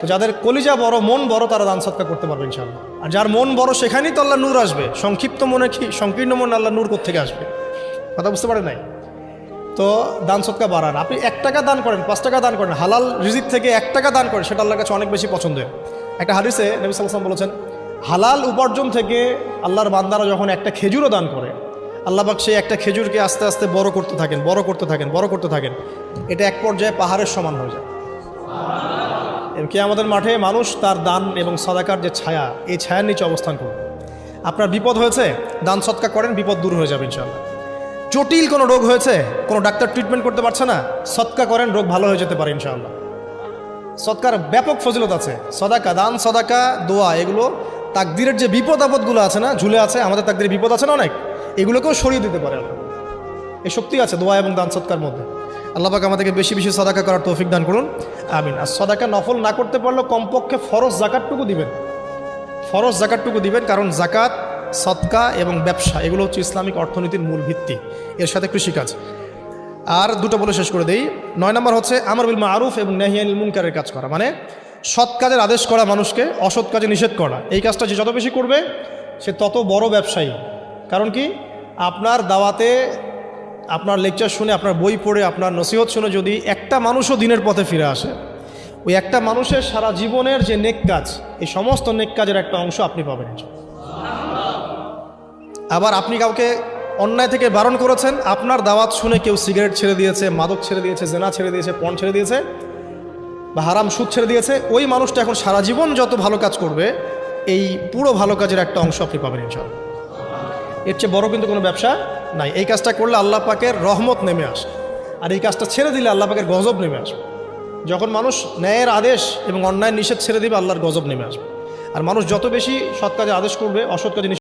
তো যাদের কলিজা বড়, মন বড়, তারা দান সদকা করতে পারবে ইনশাআল্লাহ। আর যার মন বড়, সেখানেই তো আল্লাহ নূর আসবে। সংক্ষিপ্ত মনে কি, সংকীর্ণ মনে আল্লাহ নূর কোত্থেকে আসবে? কথা বুঝতে পারেন নাই? তো দান সদকা বাড়ান। আপনি 1 টাকা দান করেন, 5 টাকা দান করেন, হালাল রিজিক থেকে 1 টাকা দান করেন, সেটা আল্লাহর কাছে অনেক বেশি পছন্দের। একটা হাদিসে নবী সাল্লাল্লাহু আলাইহি ওয়াসাল্লাম বলেছেন, হালাল উপার্জন থেকে আল্লাহর বান্দারা যখন একটা খেজুরও দান করে, আল্লাহ পাক সেই একটা খেজুরকে আস্তে আস্তে বড় করতে থাকেন, বড় করতে থাকেন, বড় করতে থাকেন। এটা এক পর্যায়ে পাহাড়ের সমান হয়ে যায়। কিয়ামতের মাঠে মানুষ তার দান এবং সাদাকার যে ছায়া, এই ছায়ার নিচে অবস্থান করবে। আপনার বিপদ হয়েছে, দান সদকা করেন, বিপদ দূর হয়ে যাবে ইনশাআল্লাহ। জটিল কোনো রোগ হয়েছে, কোনো ডাক্তার ট্রিটমেন্ট করতে পারছে না, সদকা করেন, রোগ ভালো হয়ে যেতে পারে ইনশাআল্লাহ। সদকার ব্যাপক ফজিলত আছে। সদাকা, দান সদাকা, দোয়া, এগুলো তাকদিরের যে বিপদ আপদগুলো আছে না, ঝুলে আছে, আমাদের তাকদিরের বিপদ আছে না অনেক, এগুলোকেও সরিয়ে দিতে পারে আল্লাহ। এই শক্তি আছে দোয়া এবং দান সদকার মধ্যে। আল্লাহ পাক আমাদেরকে বেশি বেশি সাদাকা করার তৌফিক দান করুন, আমিন। আর সাদাকা নফল না করতে পারলেও কমপক্ষে ফরজ জাকাতটুকু দিবেন, ফরজ জাকাতটুকু দিবেন। কারণ জাকাত, সদকা এবং ব্যবসা, এগুলো হচ্ছে ইসলামিক অর্থনীতির মূল ভিত্তি, এর সাথে কৃষিকাজ। আর দুটো বলে শেষ করে দেই। 9 নম্বর হচ্ছে আমর বিল মারুফ এবং নাহি আনিল মুনকারের কাজ করা, মানে সৎ কাজের আদেশ করা, মানুষকে অসৎ কাজে নিষেধ করা। এই কাজটা যে যত বেশি করবে, সে তত বড় ব্যবসায়ী। কারণ কি, আপনার দাওয়াতে, আপনার লেকচার শুনে, আপনার বই পড়ে, আপনার নসিহত শুনে যদি একটা মানুষও দিনের পথে ফিরে আসে, ওই একটা মানুষের সারা জীবনের যে নেক কাজ, এই সমস্ত নেক কাজের একটা অংশ আপনি পাবেন। আবার আপনি কাউকে অন্যায় থেকে বারণ করেছেন, আপনার দাওয়াত শুনে কেউ সিগারেট ছেড়ে দিয়েছে, মাদক ছেড়ে দিয়েছে, জেনা ছেড়ে দিয়েছে, পণ ছেড়ে দিয়েছে, বা হারাম সুদ ছেড়ে দিয়েছে, ওই মানুষটা এখন সারা জীবন যত ভালো কাজ করবে, এই পুরো ভালো কাজের একটা অংশ আপনি পাবেন ইনশাআল্লাহ। এর চেয়ে বড় কিন্তু কোনো ব্যবসা নাই। এই কাজটা করলে আল্লাহ পাকের রহমত নেমে আসে, আর এই কাজটা ছেড়ে দিলে আল্লাহ পাকের গজব নেমে আসবে। যখন মানুষ ন্যায়ের আদেশ এবং অন্যায় নিষেধ ছেড়ে দিবে, আল্লাহর গজব নেমে আসবে। আর মানুষ যত বেশি সৎ কাজে আদেশ করবে, অসৎ কাজে